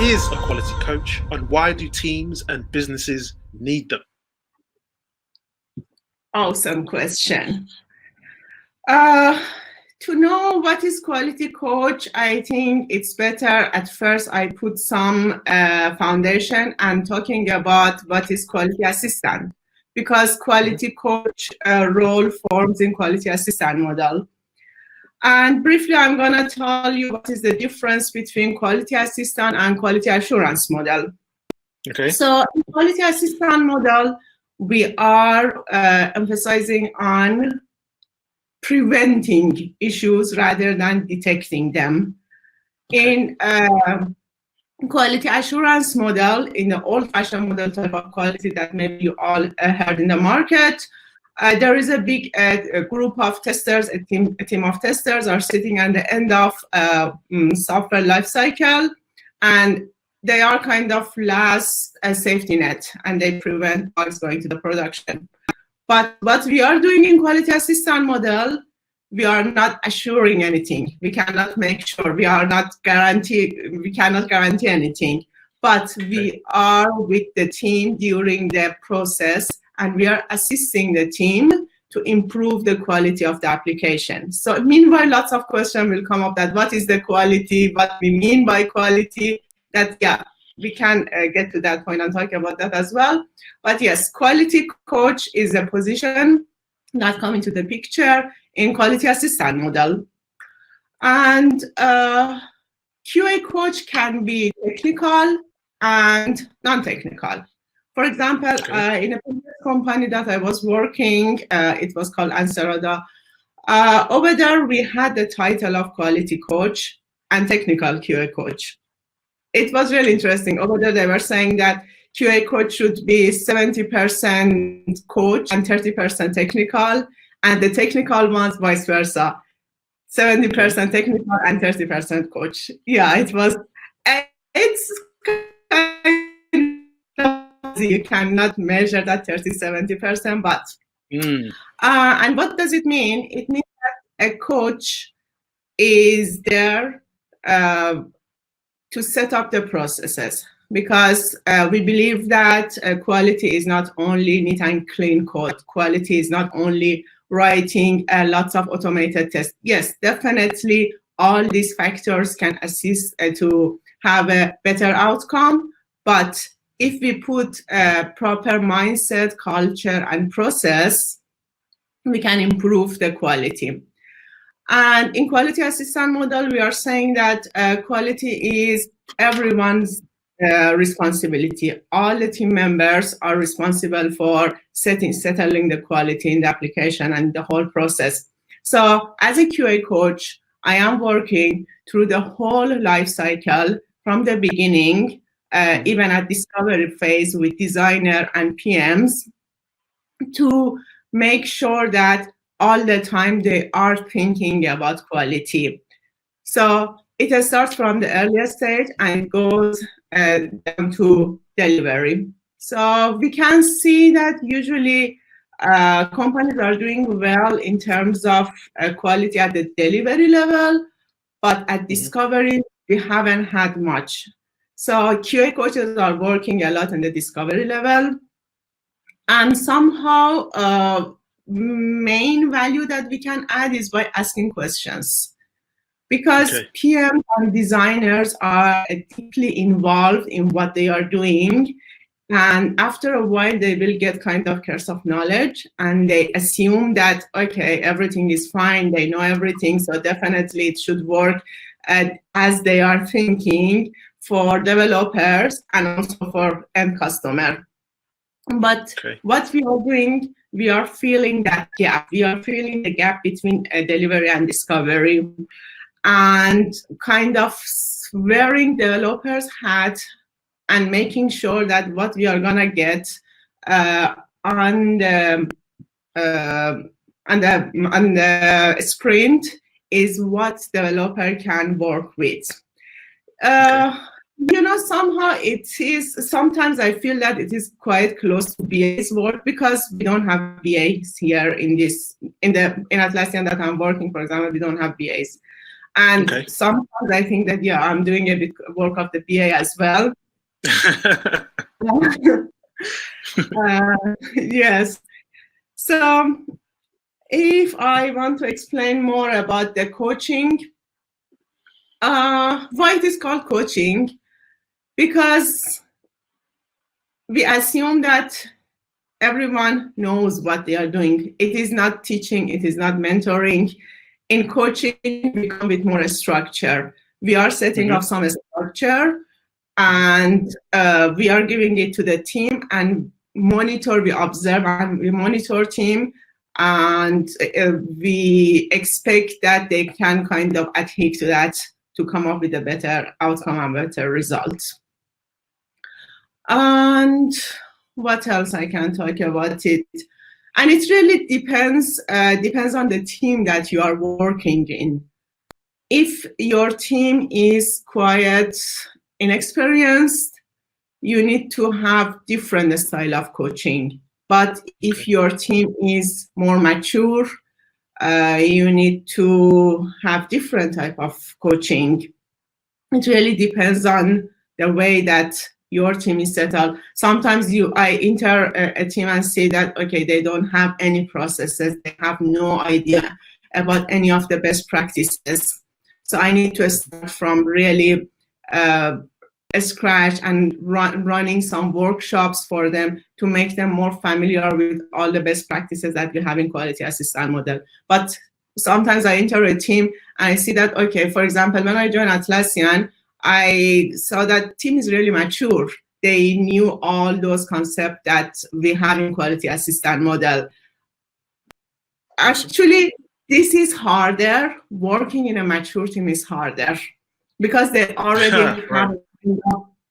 is a quality coach, and why do teams and businesses need them? Awesome question. To know what is quality coach, I think it's better at first I put some foundation and talking about what is quality assistant, because quality coach role forms in quality assistant model. And briefly, I'm going to tell you what is the difference between quality assistant and quality assurance model. Okay. So in quality assistant model, we are emphasizing on preventing issues rather than detecting them. In quality assurance model, in the old-fashioned model type of quality that maybe you all heard in the market, there is a big group of testers, a team of testers are sitting at the end of software lifecycle, and they are kind of last safety net, and they prevent bugs going to the production. But what we are doing in quality assistant model, we are not assuring anything. We cannot make sure. We cannot guarantee anything. But we are with the team during the process, and we are assisting the team to improve the quality of the application. So meanwhile, lots of questions will come up that what is the quality, what we mean by quality, that, yeah, we can get to that point and talk about that as well. But yes, quality coach is a position that comes into the picture in quality assistant model. And QA coach can be technical and non-technical. For example, in a previous company that I was working, it was called Ansarada. Over there, we had the title of quality coach and technical QA coach. It was really interesting. Over there, they were saying that QA coach should be 70% coach and 30% technical, and the technical ones vice versa, 70% technical and 30% coach. Yeah, it was. It's you cannot measure that 30-70%, but and what does it mean? It means that a coach is there to set up the processes, because we believe that quality is not only neat and clean code. Quality is not only writing lots of automated tests. Yes, definitely all these factors can assist to have a better outcome, but if we put a proper mindset, culture, and process, we can improve the quality. And in quality assistant model, we are saying that quality is everyone's responsibility. All the team members are responsible for settling the quality in the application and the whole process. So as a QA coach, I am working through the whole life cycle from the beginning, even at discovery phase with designer and PMs, to make sure that all the time they are thinking about quality. So it starts from the earliest stage and goes down to delivery. So we can see that usually companies are doing well in terms of quality at the delivery level, but at discovery, we haven't had much. So QA coaches are working a lot on the discovery level, and somehow main value that we can add is by asking questions, because PM and designers are deeply involved in what they are doing, and after a while they will get kind of curse of knowledge, and they assume that, okay, everything is fine, they know everything, so definitely it should work as they are thinking for developers and also for end customer. But what we are doing, we are filling that gap. We are filling the gap between delivery and discovery, and kind of wearing developers' hat and making sure that what we are gonna get on the sprint is what developer can work with. You know, somehow it is, sometimes I feel that it is quite close to BA's work, because we don't have BAs here in Atlassian that I'm working, for example, we don't have BAs. And Okay. sometimes I think that, yeah, I'm doing a bit work of the BA as well. Yes. So if I want to explain more about the coaching, why it is called coaching? Because we assume that everyone knows what they are doing. It is not teaching, it is not mentoring. In coaching, we come with more structure. We are setting up some structure, and we are giving it to the team and monitor, we observe and we monitor team, and we expect that they can kind of adhere to that to come up with a better outcome and better results. And what else I can talk about it? And it really depends on the team that you are working in. If your team is quite inexperienced, you need to have different style of coaching. But if your team is more mature, you need to have different type of coaching. It really depends on the way that your team is set up. Sometimes I enter a team and say that, okay, they don't have any processes, they have no idea about any of the best practices. So I need to start from really scratch and running some workshops for them to make them more familiar with all the best practices that we have in quality assistance model. But sometimes I enter a team and I see that, okay, for example, when I joined Atlassian, I saw that team is really mature. They knew all those concepts that we have in quality assistance model. Actually, this is harder. Working in a mature team is harder because they already have a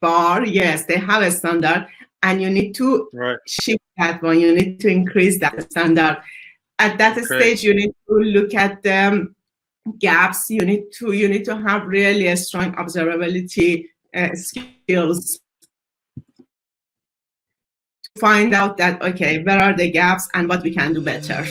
bar. Yes, they have a standard, and you need to shift that one. You need to increase that standard. At that stage, you need to look at the gaps. You need to have really a strong observability skills to find out that, okay, where are the gaps and what we can do better.